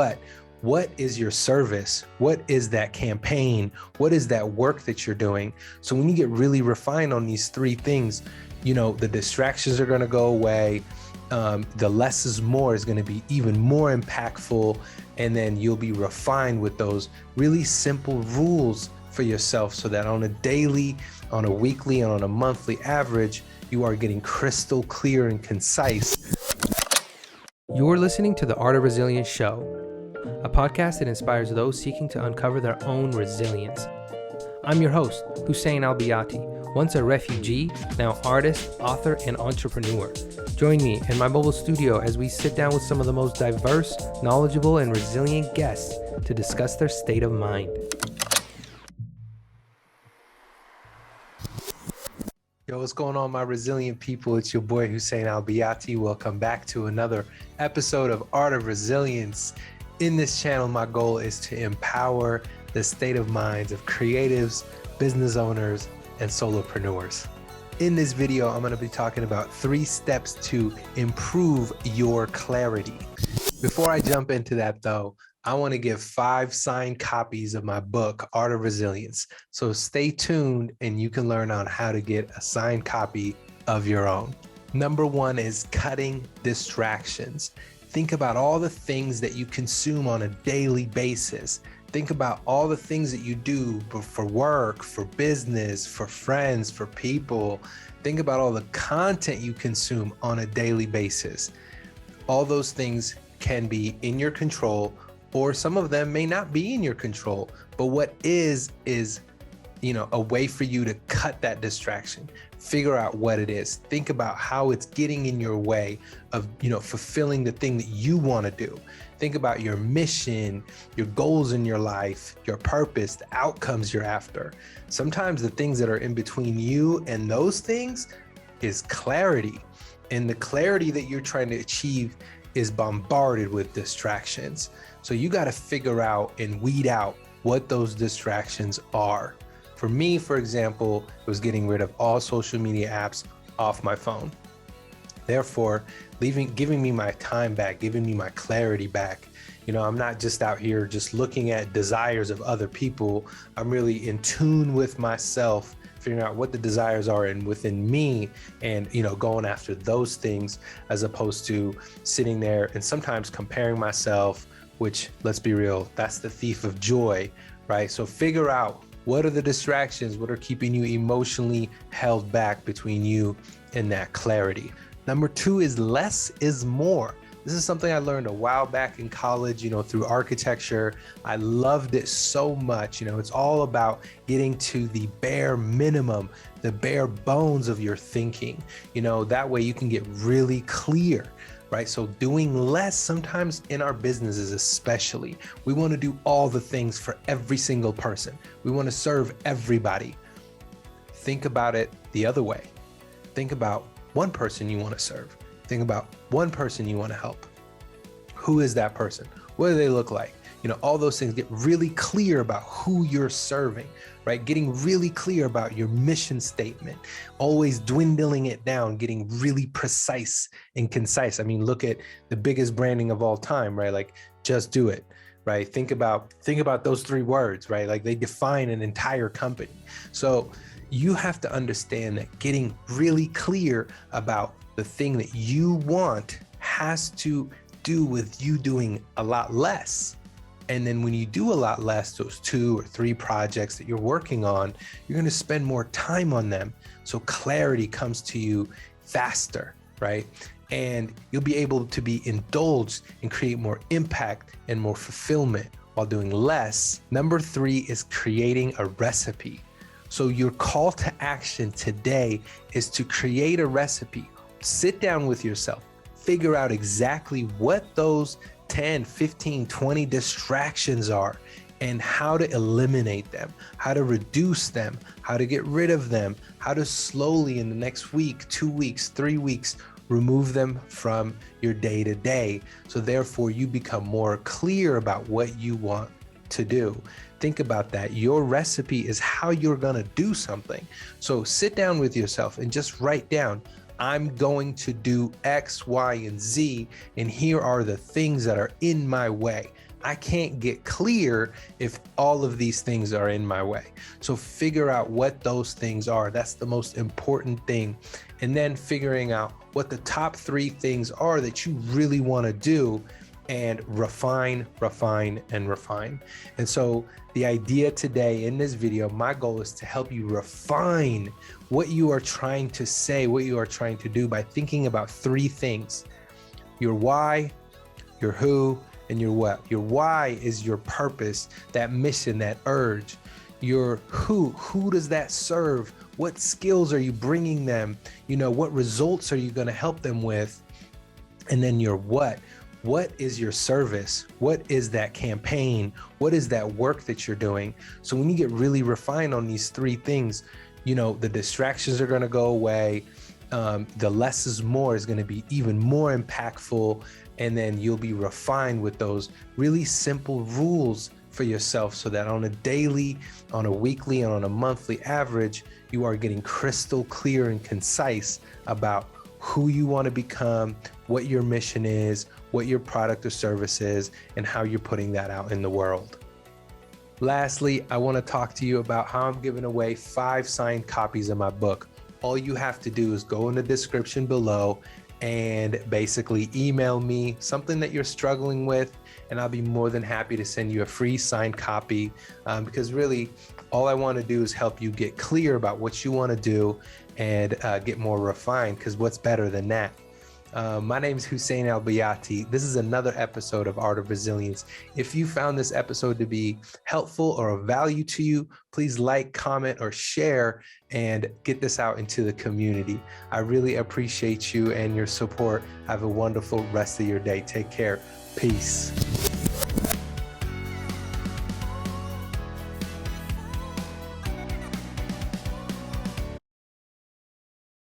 But what is your service? What is that campaign? What is that work that you're doing? So when you get really refined on these three things, the distractions are going to go away. The less is more is going to be even more impactful. And then you'll be refined with those really simple rules for yourself so that on a daily, on a weekly, and on a monthly average, you are getting crystal clear and concise. You're listening to the Art of Resilience Show, a podcast that inspires those seeking to uncover their own resilience. I'm your host, Hussein Al-Biati, once a refugee, now artist, author, and entrepreneur. Join me in my mobile studio as we sit down with some of the most diverse, knowledgeable, and resilient guests to discuss their state of mind. Yo, what's going on, my resilient people? It's your boy Hussein Al-Biati. Welcome back to another episode of Art of Resilience. In this channel, my goal is to empower the state of minds of creatives, business owners, and solopreneurs. In this video, I'm going to be talking about 3 steps to improve your clarity. Before I jump into that though, I want to give 5 signed copies of my book, Art of Resilience. So stay tuned and you can learn on how to get a signed copy of your own. Number 1 is cutting distractions. Think about all the things that you consume on a daily basis. Think about all the things that you do for work, for business, for friends, for people. Think about all the content you consume on a daily basis. All those things can be in your control, or some of them may not be in your control. But what is a way for you to cut that distraction. Figure out what it is. Think about how it's getting in your way of, fulfilling the thing that you want to do. Think about your mission, your goals in your life, your purpose, the outcomes you're after. Sometimes the things that are in between you and those things is clarity. And the clarity that you're trying to achieve is bombarded with distractions. So you got to figure out and weed out what those distractions are. For me, for example, it was getting rid of all social media apps off my phone. Therefore, giving me my time back, giving me my clarity back. I'm not just out here just looking at desires of other people. I'm really in tune with myself, figuring out what the desires are and within me, and going after those things, as opposed to sitting there and sometimes comparing myself, which, let's be real, that's the thief of joy, right? So figure out what are the distractions, what are keeping you emotionally held back between you and that clarity. Number 2 is less is more. This is something I learned a while back in college, through architecture. I loved it so much. It's all about getting to the bare minimum, the bare bones of your thinking. That way you can get really clear, right? So doing less sometimes in our businesses, especially, we want to do all the things for every single person. We want to serve everybody. Think about it the other way. Think about one person you want to serve. Think about one person you want to help. Who is that person? What do they look like? All those things. Get really clear about who you're serving, right? Getting really clear about your mission statement, always dwindling it down, getting really precise and concise. I mean, look at the biggest branding of all time, right? Like, just do it, right? Think about those 3 words, right? Like, they define an entire company. So you have to understand that getting really clear about the thing that you want has to do with you doing a lot less. And then when you do a lot less, those 2 or 3 projects that you're working on, you're going to spend more time on them. So clarity comes to you faster, right? And you'll be able to be indulged and create more impact and more fulfillment while doing less. Number 3 is creating a recipe. So your call to action today is to create a recipe. Sit down with yourself, figure out exactly what those 10, 15, 20 distractions are and how to eliminate them, how to reduce them, how to get rid of them, how to slowly in the next week, 2 weeks, 3 weeks, remove them from your day to day. So therefore you become more clear about what you want to do. Think about that. Your recipe is how you're going to do something. So sit down with yourself and just write down, I'm going to do X, Y, and Z, and here are the things that are in my way. I can't get clear if all of these things are in my way. So figure out what those things are. That's the most important thing. And then figuring out what the top 3 things are that you really want to do, and refine, refine, and refine. And so the idea today in this video, my goal is to help you refine what you are trying to say, what you are trying to do by thinking about 3 things: your why, your who, and your what. Your why is your purpose, that mission, that urge. Your who does that serve? What skills are you bringing them? What results are you going to help them with? And then your what is your service? What is that campaign? What is that work that you're doing? So when you get really refined on these 3 things, the distractions are going to go away. The less is more is going to be even more impactful. And then you'll be refined with those really simple rules for yourself, so that on a daily, on a weekly, and on a monthly average, you are getting crystal clear and concise about who you want to become, what your mission is, what your product or service is, and how you're putting that out in the world. Lastly, I want to talk to you about how I'm giving away 5 signed copies of my book. All you have to do is go in the description below and basically email me something that you're struggling with, and I'll be more than happy to send you a free signed copy, because really all I want to do is help you get clear about what you want to do and get more refined, because what's better than that? My name is Hussein Al-Bayati. This is another episode of Art of Resilience. If you found this episode to be helpful or of value to you, please like, comment, or share and get this out into the community. I really appreciate you and your support. Have a wonderful rest of your day. Take care. Peace.